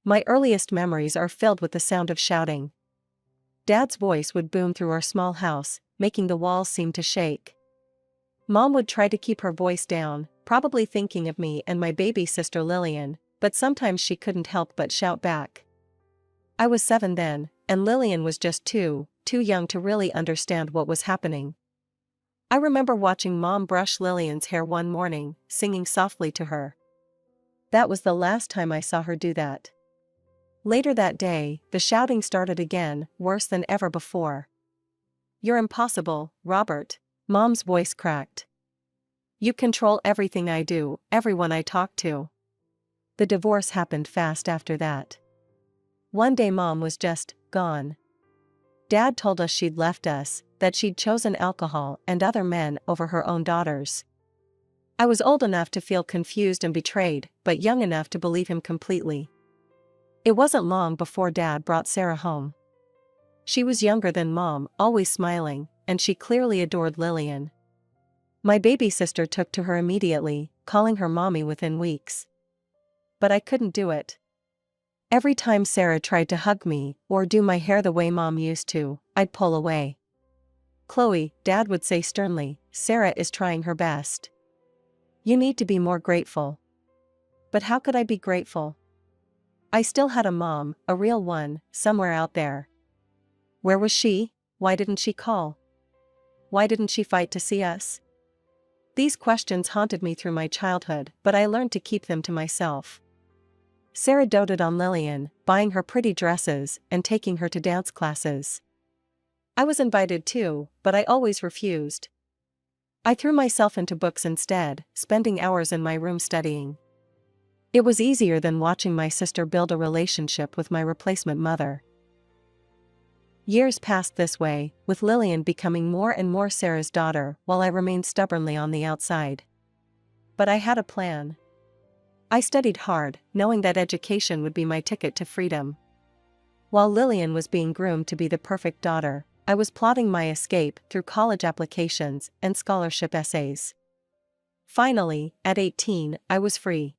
My earliest memories are filled with the sound of shouting. Dad's voice would boom through our small house, making the walls seem to shake. Mom would try to keep her voice down, probably thinking of me and my baby sister Lillian, but sometimes she couldn't help but shout back. I was 7 then, and Lillian was just too young to really understand what was happening. I remember watching Mom brush Lillian's hair one morning, singing softly to her. That was the last time I saw her do that. Later that day, the shouting started again, worse than ever before. "You're impossible, Robert," Mom's voice cracked. "You control everything I do, everyone I talk to." The divorce happened fast after that. One day Mom was just gone. Dad told us she'd left us, that she'd chosen alcohol and other men over her own daughters. I was old enough to feel confused and betrayed, but young enough to believe him completely. It wasn't long before Dad brought Sarah home. She was younger than Mom, always smiling, and she clearly adored Lillian. My baby sister took to her immediately, calling her mommy within weeks. But I couldn't do it. Every time Sarah tried to hug me, or do my hair the way Mom used to, I'd pull away. "Chloe," Dad would say sternly, "Sarah is trying her best. You need to be more grateful." But how could I be grateful? I still had a mom, a real one, somewhere out there. Where was she? Why didn't she call? Why didn't she fight to see us? These questions haunted me through my childhood, but I learned to keep them to myself. Sarah doted on Lillian, buying her pretty dresses and taking her to dance classes. I was invited too, but I always refused. I threw myself into books instead, spending hours in my room studying. It was easier than watching my sister build a relationship with my replacement mother. Years passed this way, with Lillian becoming more and more Sarah's daughter while I remained stubbornly on the outside. But I had a plan. I studied hard, knowing that education would be my ticket to freedom. While Lillian was being groomed to be the perfect daughter, I was plotting my escape through college applications and scholarship essays. Finally, at 18, I was free.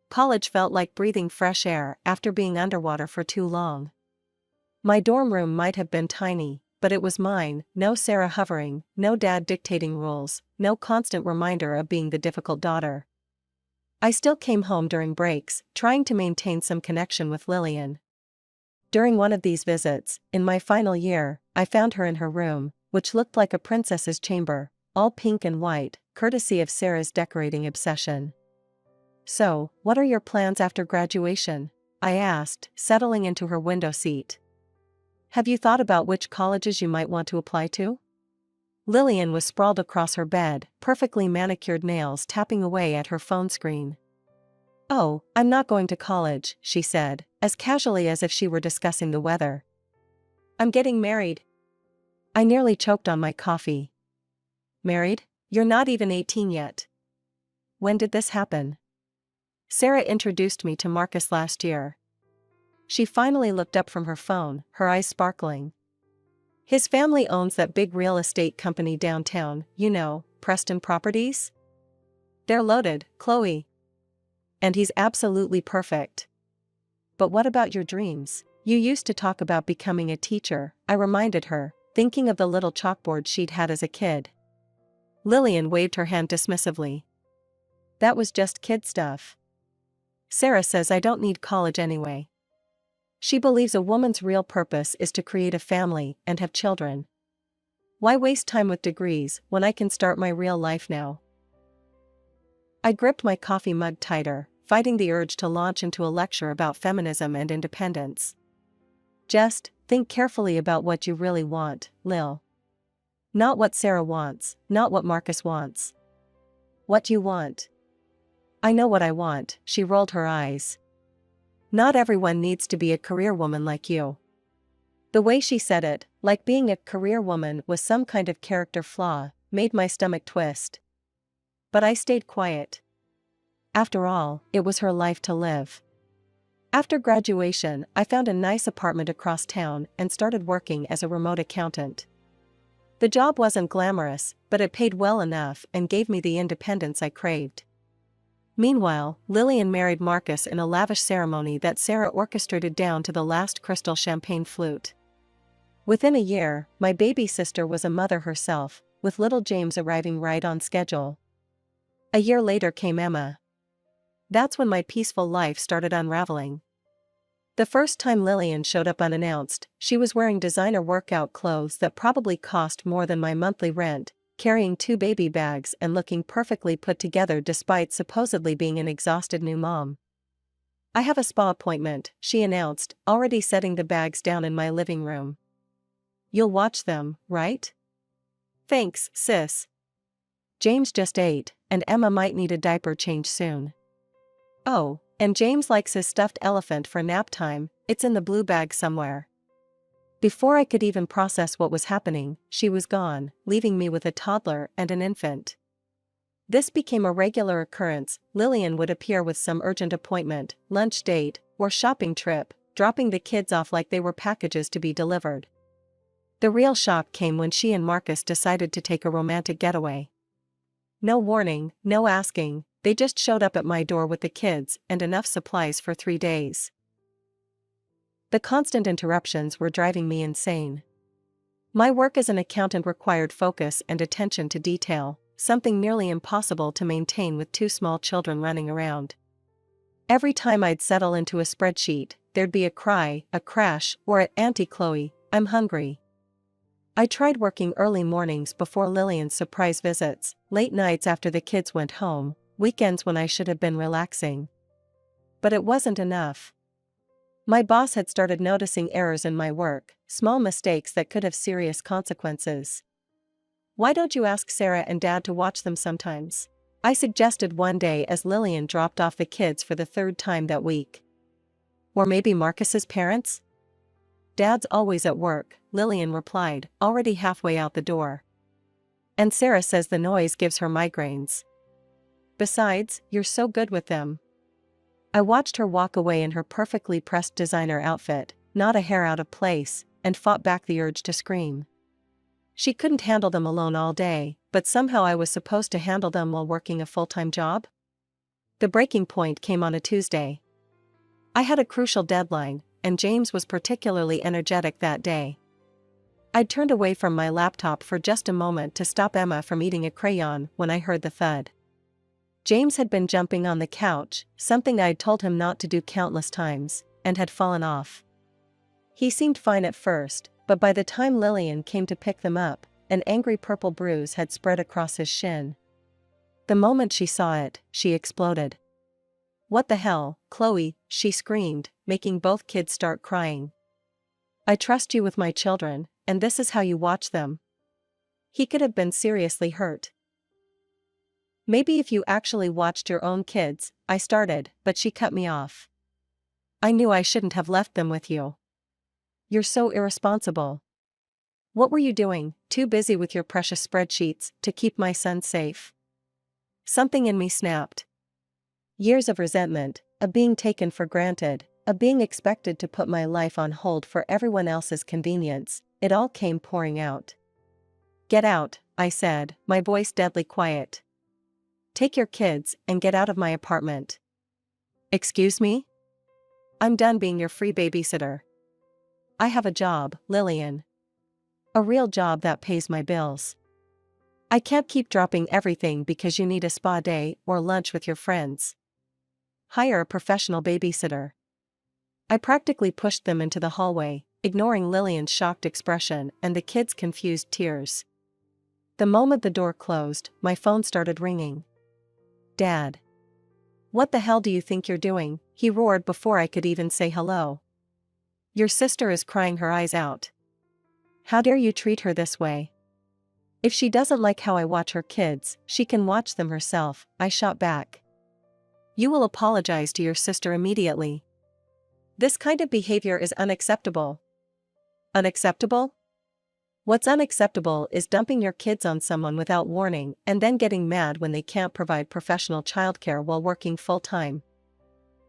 College felt like breathing fresh air after being underwater for too long. My dorm room might have been tiny, but it was mine, no Sarah hovering, no dad dictating rules, no constant reminder of being the difficult daughter. I still came home during breaks, trying to maintain some connection with Lillian. During one of these visits, in my final year, I found her in her room, which looked like a princess's chamber, all pink and white, courtesy of Sarah's decorating obsession. "So, what are your plans after graduation?" I asked, settling into her window seat. "Have you thought about which colleges you might want to apply to?" Lillian was sprawled across her bed, perfectly manicured nails tapping away at her phone screen. "Oh, I'm not going to college," she said, as casually as if she were discussing the weather. "I'm getting married." I nearly choked on my coffee. "Married? You're not even 18 yet." "When did this happen?" "Sarah introduced me to Marcus last year." She finally looked up from her phone, her eyes sparkling. "His family owns that big real estate company downtown, you know, Preston Properties? They're loaded, Chloe. And he's absolutely perfect." "But what about your dreams? You used to talk about becoming a teacher," I reminded her, thinking of the little chalkboard she'd had as a kid. Lillian waved her hand dismissively. "That was just kid stuff. Sarah says I don't need college anyway. She believes a woman's real purpose is to create a family and have children. Why waste time with degrees when I can start my real life now?" I gripped my coffee mug tighter, fighting the urge to launch into a lecture about feminism and independence. "Just think carefully about what you really want, Lil. Not what Sarah wants, not what Marcus wants. What you want." "I know what I want," she rolled her eyes. "Not everyone needs to be a career woman like you." The way she said it, like being a career woman was some kind of character flaw, made my stomach twist. But I stayed quiet. After all, it was her life to live. After graduation, I found a nice apartment across town and started working as a remote accountant. The job wasn't glamorous, but it paid well enough and gave me the independence I craved. Meanwhile, Lillian married Marcus in a lavish ceremony that Sarah orchestrated down to the last crystal champagne flute. Within a year, my baby sister was a mother herself, with little James arriving right on schedule. A year later came Emma. That's when my peaceful life started unraveling. The first time Lillian showed up unannounced, she was wearing designer workout clothes that probably cost more than my monthly rent, carrying 2 baby bags and looking perfectly put together despite supposedly being an exhausted new mom. "I have a spa appointment," she announced, already setting the bags down in my living room. "You'll watch them, right?" "Thanks, sis. James just ate, and Emma might need a diaper change soon." "Oh, and James likes his stuffed elephant for nap time, it's in the blue bag somewhere." Before I could even process what was happening, she was gone, leaving me with a toddler and an infant. This became a regular occurrence. Lillian would appear with some urgent appointment, lunch date, or shopping trip, dropping the kids off like they were packages to be delivered. The real shock came when she and Marcus decided to take a romantic getaway. No warning, no asking, they just showed up at my door with the kids and enough supplies for 3 days. The constant interruptions were driving me insane. My work as an accountant required focus and attention to detail, something nearly impossible to maintain with 2 small children running around. Every time I'd settle into a spreadsheet, there'd be a cry, a crash, or "Auntie Chloe, I'm hungry." I tried working early mornings before Lillian's surprise visits, late nights after the kids went home, weekends when I should have been relaxing. But it wasn't enough. My boss had started noticing errors in my work, small mistakes that could have serious consequences. "Why don't you ask Sarah and Dad to watch them sometimes?" I suggested one day as Lillian dropped off the kids for the 3rd time that week. "Or maybe Marcus's parents?" "Dad's always at work," Lillian replied, already halfway out the door. "And Sarah says the noise gives her migraines. Besides, you're so good with them." I watched her walk away in her perfectly pressed designer outfit, not a hair out of place, and fought back the urge to scream. She couldn't handle them alone all day, but somehow I was supposed to handle them while working a full-time job? The breaking point came on a Tuesday. I had a crucial deadline, and James was particularly energetic that day. I'd turned away from my laptop for just a moment to stop Emma from eating a crayon when I heard the thud. James had been jumping on the couch, something I'd told him not to do countless times, and had fallen off. He seemed fine at first, but by the time Lillian came to pick them up, an angry purple bruise had spread across his shin. The moment she saw it, she exploded. "What the hell, Chloe," she screamed, making both kids start crying. "I trust you with my children, and this is how you watch them." He could have been seriously hurt. "Maybe if you actually watched your own kids," I started, but she cut me off. "I knew I shouldn't have left them with you. You're so irresponsible. What were you doing, too busy with your precious spreadsheets, to keep my son safe?" Something in me snapped. Years of resentment, of being taken for granted, of being expected to put my life on hold for everyone else's convenience, it all came pouring out. "Get out," I said, my voice deadly quiet. "Take your kids and get out of my apartment." "Excuse me? I'm done being your free babysitter. I have a job, Lillian. A real job that pays my bills. I can't keep dropping everything because you need a spa day or lunch with your friends. Hire a professional babysitter." I practically pushed them into the hallway, ignoring Lillian's shocked expression and the kids' confused tears. The moment the door closed, my phone started ringing. "Dad. What the hell do you think you're doing?" he roared before I could even say hello. "Your sister is crying her eyes out. How dare you treat her this way? If she doesn't like how I watch her kids, she can watch them herself," I shot back. "You will apologize to your sister immediately. This kind of behavior is unacceptable." "Unacceptable? What's unacceptable is dumping your kids on someone without warning and then getting mad when they can't provide professional childcare while working full-time.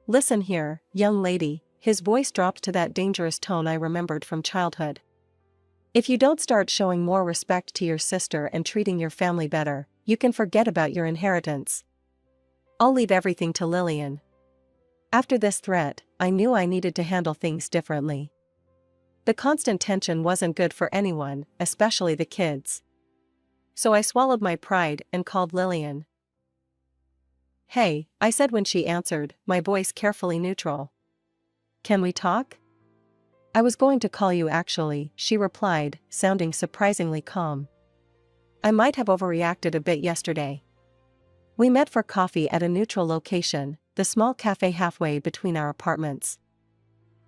Listen here, young lady," his voice dropped to that dangerous tone I remembered from childhood. "If you don't start showing more respect to your sister and treating your family better, you can forget about your inheritance." I'll leave everything to Lillian. After this threat, I knew I needed to handle things differently. The constant tension wasn't good for anyone, especially the kids. So I swallowed my pride and called Lillian. "Hey," I said when she answered, my voice carefully neutral. "Can we talk?" "I was going to call you actually," she replied, sounding surprisingly calm. "I might have overreacted a bit yesterday." We met for coffee at a neutral location, the small cafe halfway between our apartments.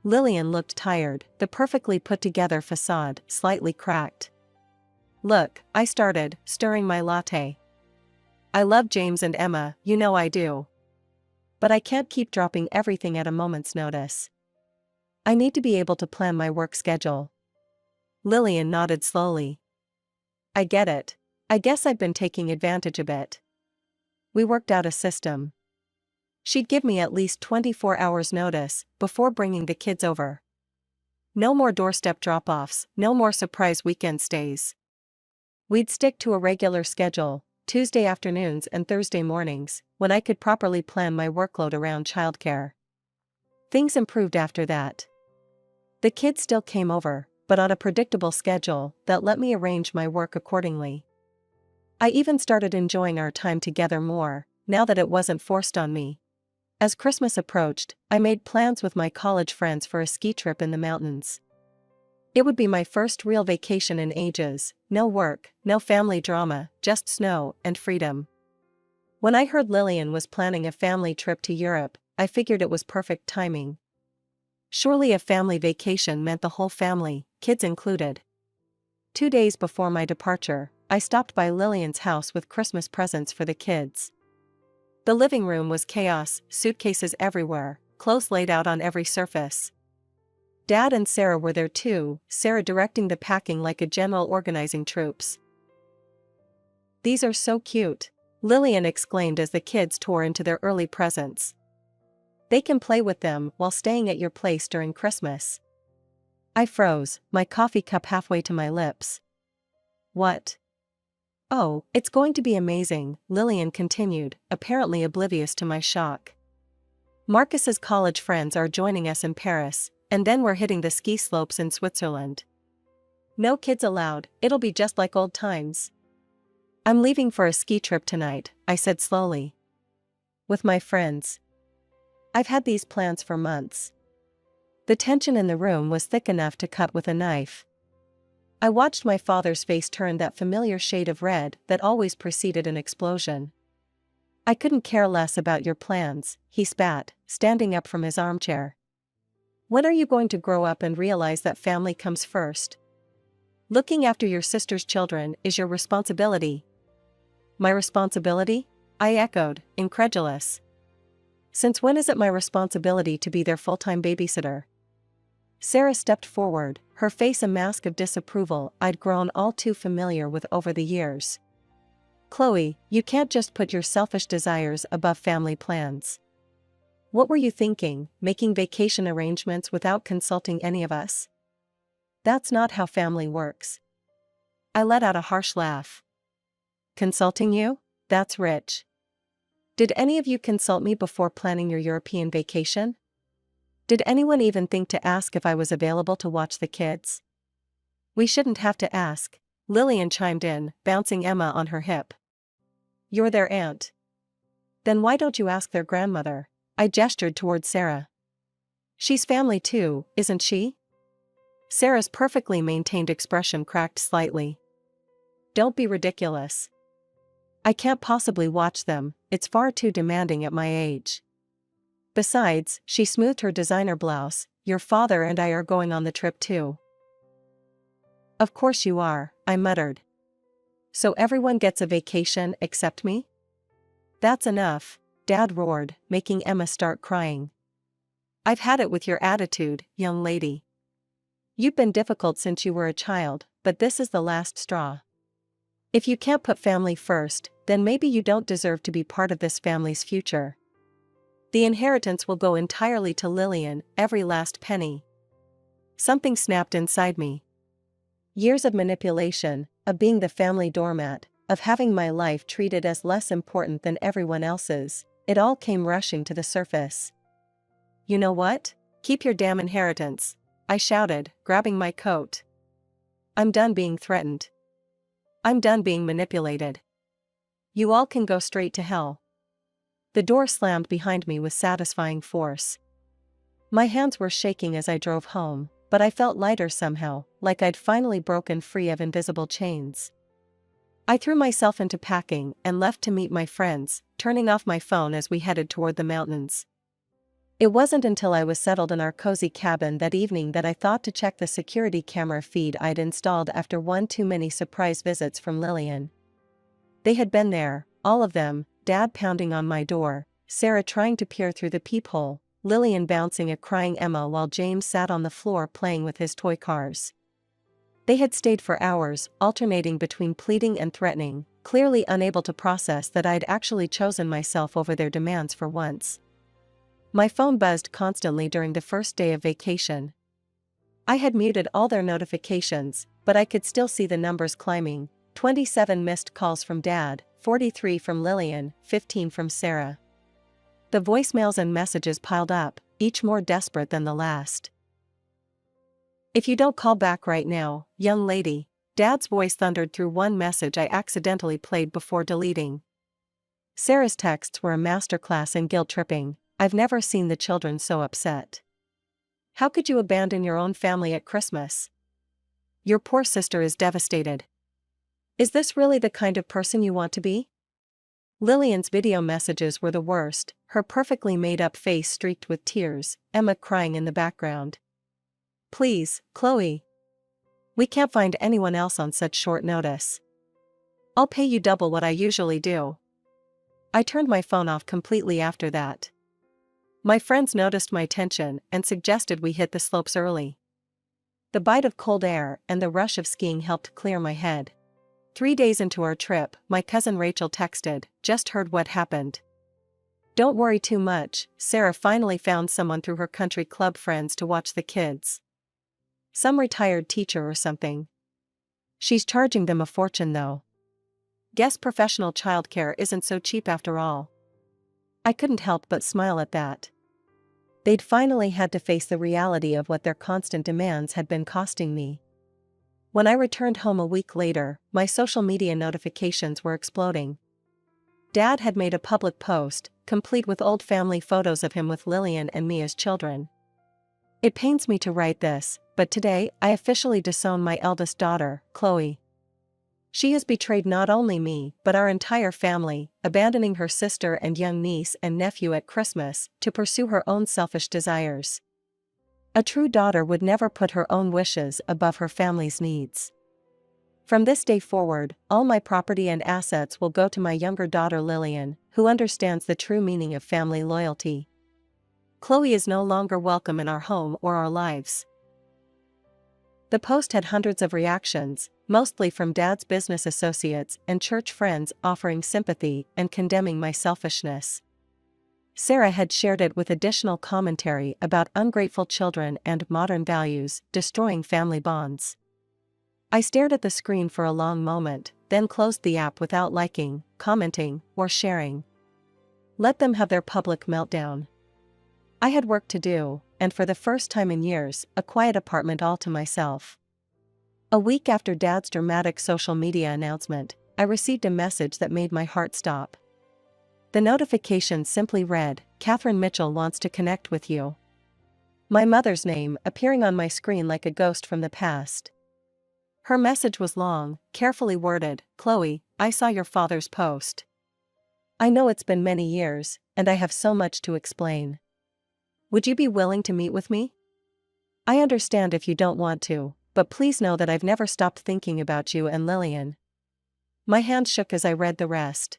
Lillian looked tired, the perfectly put-together facade slightly cracked. "Look," I started, stirring my latte. "I love James and Emma, you know I do. But I can't keep dropping everything at a moment's notice. I need to be able to plan my work schedule." Lillian nodded slowly. "I get it. I guess I've been taking advantage a bit." We worked out a system. She'd give me at least 24 hours notice before bringing the kids over. No more doorstep drop-offs, no more surprise weekend stays. We'd stick to a regular schedule, Tuesday afternoons and Thursday mornings, when I could properly plan my workload around childcare. Things improved after that. The kids still came over, but on a predictable schedule that let me arrange my work accordingly. I even started enjoying our time together more, now that it wasn't forced on me. As Christmas approached, I made plans with my college friends for a ski trip in the mountains. It would be my first real vacation in ages, no work, no family drama, just snow and freedom. When I heard Lillian was planning a family trip to Europe, I figured it was perfect timing. Surely a family vacation meant the whole family, kids included. 2 days before my departure, I stopped by Lillian's house with Christmas presents for the kids. The living room was chaos, suitcases everywhere, clothes laid out on every surface. Dad and Sarah were there too, Sarah directing the packing like a general organizing troops. "These are so cute," Lillian exclaimed as the kids tore into their early presents. "They can play with them while staying at your place during Christmas." I froze, my coffee cup halfway to my lips. "What?" "Oh, it's going to be amazing," Lillian continued, apparently oblivious to my shock. "Marcus's college friends are joining us in Paris, and then we're hitting the ski slopes in Switzerland. No kids allowed, it'll be just like old times." "I'm leaving for a ski trip tonight," I said slowly. "With my friends. I've had these plans for months." The tension in the room was thick enough to cut with a knife. I watched my father's face turn that familiar shade of red that always preceded an explosion. "I couldn't care less about your plans," he spat, standing up from his armchair. "When are you going to grow up and realize that family comes first? Looking after your sister's children is your responsibility." "My responsibility?" I echoed, incredulous. "Since when is it my responsibility to be their full-time babysitter?" Sarah stepped forward, her face a mask of disapproval I'd grown all too familiar with over the years. "Chloe, you can't just put your selfish desires above family plans. What were you thinking, making vacation arrangements without consulting any of us? That's not how family works." I let out a harsh laugh. "Consulting you? That's rich. Did any of you consult me before planning your European vacation? Did anyone even think to ask if I was available to watch the kids?" "We shouldn't have to ask," Lillian chimed in, bouncing Emma on her hip. "You're their aunt. Then why don't you ask their grandmother?" I gestured toward Sarah. "She's family too, isn't she?" Sarah's perfectly maintained expression cracked slightly. "Don't be ridiculous. I can't possibly watch them, it's far too demanding at my age. Besides," she smoothed her designer blouse, "your father and I are going on the trip too." "Of course you are," I muttered. "So everyone gets a vacation except me?" "That's enough," Dad roared, making Emma start crying. "I've had it with your attitude, young lady. You've been difficult since you were a child, but this is the last straw. If you can't put family first, then maybe you don't deserve to be part of this family's future. The inheritance will go entirely to Lillian, every last penny." Something snapped inside me. Years of manipulation, of being the family doormat, of having my life treated as less important than everyone else's, It all came rushing to the surface. "You know what? Keep your damn inheritance," I shouted, grabbing my coat. "I'm done being threatened. I'm done being manipulated. You all can go straight to hell." The door slammed behind me with satisfying force. My hands were shaking as I drove home, but I felt lighter somehow, like I'd finally broken free of invisible chains. I threw myself into packing and left to meet my friends, turning off my phone as we headed toward the mountains. It wasn't until I was settled in our cozy cabin that evening that I thought to check the security camera feed I'd installed after one too many surprise visits from Lillian. They had been there, all of them, Dad pounding on my door, Sarah trying to peer through the peephole, Lillian bouncing a crying Emma while James sat on the floor playing with his toy cars. They had stayed for hours, alternating between pleading and threatening, clearly unable to process that I'd actually chosen myself over their demands for once. My phone buzzed constantly during the first day of vacation. I had muted all their notifications, but I could still see the numbers climbing: 27 missed calls from Dad, 43 from Lillian, 15 from Sarah. The voicemails and messages piled up, each more desperate than the last. "If you don't call back right now, young lady," Dad's voice thundered through one message I accidentally played before deleting. Sarah's texts were a masterclass in guilt-tripping. "I've never seen the children so upset. How could you abandon your own family at Christmas? Your poor sister is devastated. Is this really the kind of person you want to be?" Lillian's video messages were the worst, her perfectly made-up face streaked with tears, Emma crying in the background. "Please, Chloe. We can't find anyone else on such short notice. I'll pay you double what I usually do." I turned my phone off completely after that. My friends noticed my tension and suggested we hit the slopes early. The bite of cold air and the rush of skiing helped clear my head. 3 days into our trip, my cousin Rachel texted, "Just heard what happened. Don't worry too much, Sarah finally found someone through her country club friends to watch the kids. Some retired teacher or something. She's charging them a fortune though. Guess professional childcare isn't so cheap after all." I couldn't help but smile at that. They'd finally had to face the reality of what their constant demands had been costing me. When I returned home a week later, my social media notifications were exploding. Dad had made a public post, complete with old family photos of him with Lillian and me as children. It pains me to write this, but today I officially disown my eldest daughter, Chloe. She has betrayed not only me but our entire family, abandoning her sister and young niece and nephew at Christmas to pursue her own selfish desires. A true daughter would never put her own wishes above her family's needs. From this day forward, all my property and assets will go to my younger daughter Lillian, who understands the true meaning of family loyalty. Chloe is no longer welcome in our home or our lives. The post had hundreds of reactions, mostly from Dad's business associates and church friends offering sympathy and condemning my selfishness. Sarah had shared it with additional commentary about ungrateful children and modern values destroying family bonds. I stared at the screen for a long moment, then closed the app without liking, commenting, or sharing. Let them have their public meltdown. I had work to do, and for the first time in years, a quiet apartment all to myself. A week after Dad's dramatic social media announcement, I received a message that made my heart stop. The notification simply read, "Catherine Mitchell wants to connect with you." My mother's name appearing on my screen like a ghost from the past. Her message was long, carefully worded. "Chloe, I saw your father's post. I know it's been many years, and I have so much to explain. Would you be willing to meet with me? I understand if you don't want to, but please know that I've never stopped thinking about you and Lillian." My hand shook as I read the rest.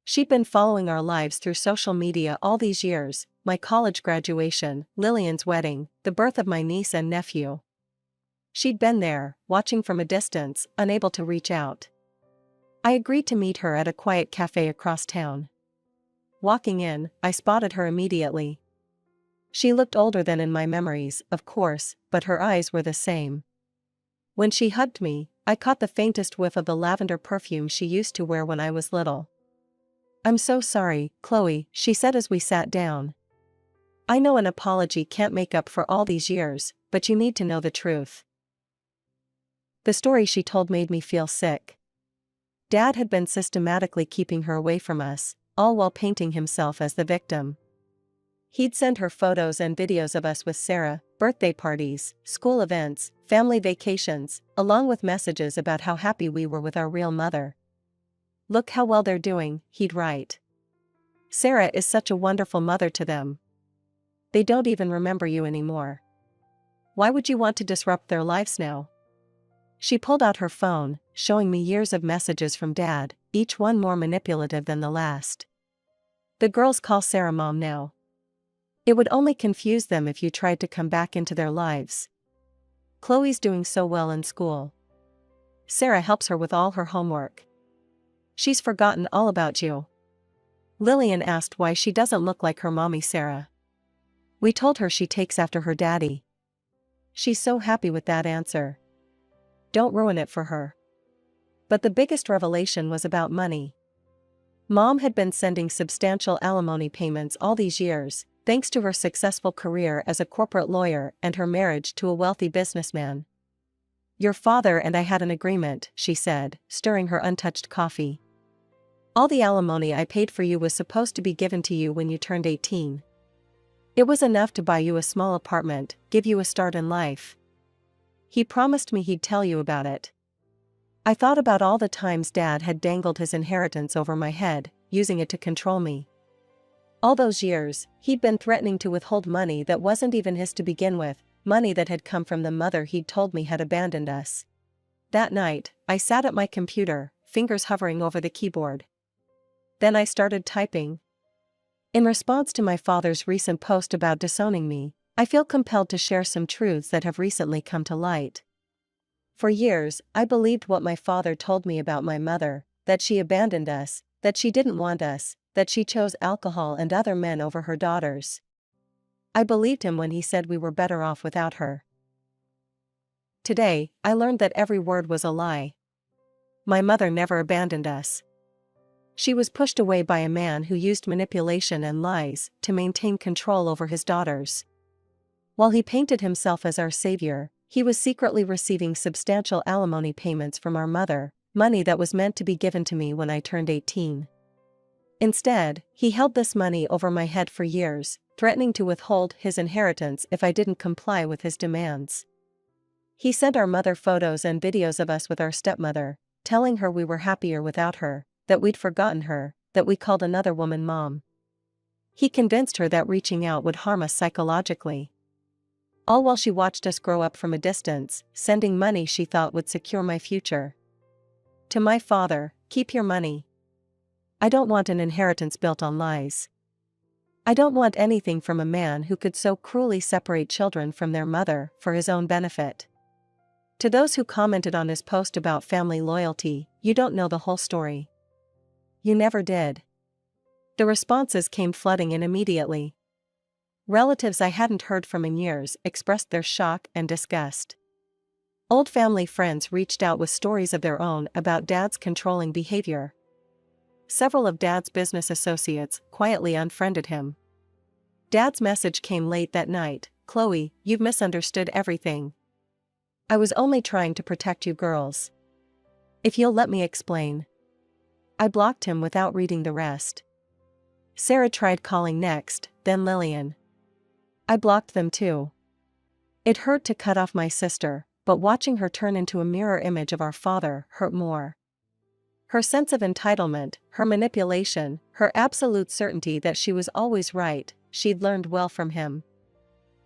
She'd been following our lives through social media all these years: my college graduation, Lillian's wedding, the birth of my niece and nephew. She'd been there, watching from a distance, unable to reach out. I agreed to meet her at a quiet cafe across town. Walking in, I spotted her immediately. She looked older than in my memories, of course, but her eyes were the same. When she hugged me, I caught the faintest whiff of the lavender perfume she used to wear when I was little. I'm so sorry, Chloe, she said as we sat down. I know an apology can't make up for all these years, but you need to know the truth. The story she told made me feel sick. Dad had been systematically keeping her away from us, all while painting himself as the victim. He'd send her photos and videos of us with Sarah, birthday parties, school events, family vacations, along with messages about how happy we were with our real mother. Look how well they're doing, he'd write. Sarah is such a wonderful mother to them. They don't even remember you anymore. Why would you want to disrupt their lives now? She pulled out her phone, showing me years of messages from Dad, each one more manipulative than the last. The girls call Sarah Mom now. It would only confuse them if you tried to come back into their lives. Chloe's doing so well in school. Sarah helps her with all her homework. She's forgotten all about you. Lillian asked why she doesn't look like her mommy Sarah. We told her she takes after her daddy. She's so happy with that answer. Don't ruin it for her. But the biggest revelation was about money. Mom had been sending substantial alimony payments all these years, thanks to her successful career as a corporate lawyer and her marriage to a wealthy businessman. Your father and I had an agreement, she said, stirring her untouched coffee. All the alimony I paid for you was supposed to be given to you when you turned 18. It was enough to buy you a small apartment, give you a start in life. He promised me he'd tell you about it. I thought about all the times Dad had dangled his inheritance over my head, using it to control me. All those years, he'd been threatening to withhold money that wasn't even his to begin with, money that had come from the mother he'd told me had abandoned us. That night, I sat at my computer, fingers hovering over the keyboard. Then I started typing. In response to my father's recent post about disowning me, I feel compelled to share some truths that have recently come to light. For years, I believed what my father told me about my mother, that she abandoned us, that she didn't want us, that she chose alcohol and other men over her daughters. I believed him when he said we were better off without her. Today, I learned that every word was a lie. My mother never abandoned us. She was pushed away by a man who used manipulation and lies to maintain control over his daughters. While he painted himself as our savior, he was secretly receiving substantial alimony payments from our mother, money that was meant to be given to me when I turned 18. Instead, he held this money over my head for years, threatening to withhold his inheritance if I didn't comply with his demands. He sent our mother photos and videos of us with our stepmother, telling her we were happier without her, that we'd forgotten her, that we called another woman mom. He convinced her that reaching out would harm us psychologically. All while she watched us grow up from a distance, sending money she thought would secure my future. To my father, keep your money. I don't want an inheritance built on lies. I don't want anything from a man who could so cruelly separate children from their mother for his own benefit. To those who commented on his post about family loyalty, you don't know the whole story. You never did. The responses came flooding in immediately. Relatives I hadn't heard from in years expressed their shock and disgust. Old family friends reached out with stories of their own about Dad's controlling behavior. Several of Dad's business associates quietly unfriended him. Dad's message came late that night, Chloe, you've misunderstood everything. I was only trying to protect you girls. If you'll let me explain. I blocked him without reading the rest. Sarah tried calling next, then Lillian. I blocked them too. It hurt to cut off my sister, but watching her turn into a mirror image of our father hurt more. Her sense of entitlement, her manipulation, her absolute certainty that she was always right, she'd learned well from him.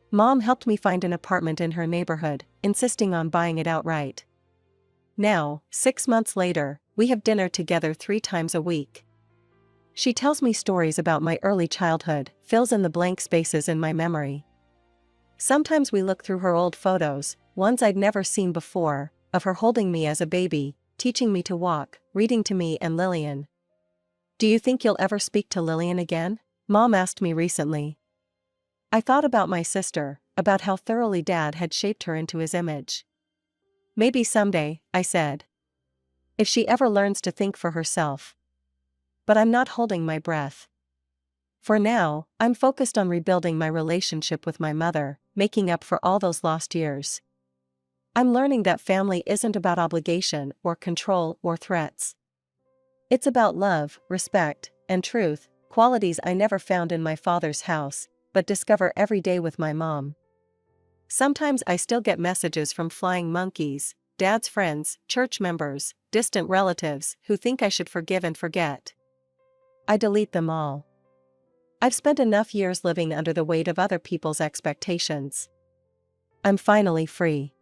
Mom helped me find an apartment in her neighborhood, insisting on buying it outright. Now, 6 months later, we have dinner together 3 times a week. She tells me stories about my early childhood, fills in the blank spaces in my memory. Sometimes we look through her old photos, ones I'd never seen before, of her holding me as a baby, teaching me to walk, reading to me and Lillian. Do you think you'll ever speak to Lillian again? Mom asked me recently. I thought about my sister, about how thoroughly Dad had shaped her into his image. Maybe someday, I said. If she ever learns to think for herself. but I'm not holding my breath. For now, I'm focused on rebuilding my relationship with my mother, making up for all those lost years. I'm learning that family isn't about obligation or control or threats. It's about love, respect, and truth, qualities I never found in my father's house, but discover every day with my mom. Sometimes I still get messages from flying monkeys, Dad's friends, church members, distant relatives who think I should forgive and forget. I delete them all. I've spent enough years living under the weight of other people's expectations. I'm finally free.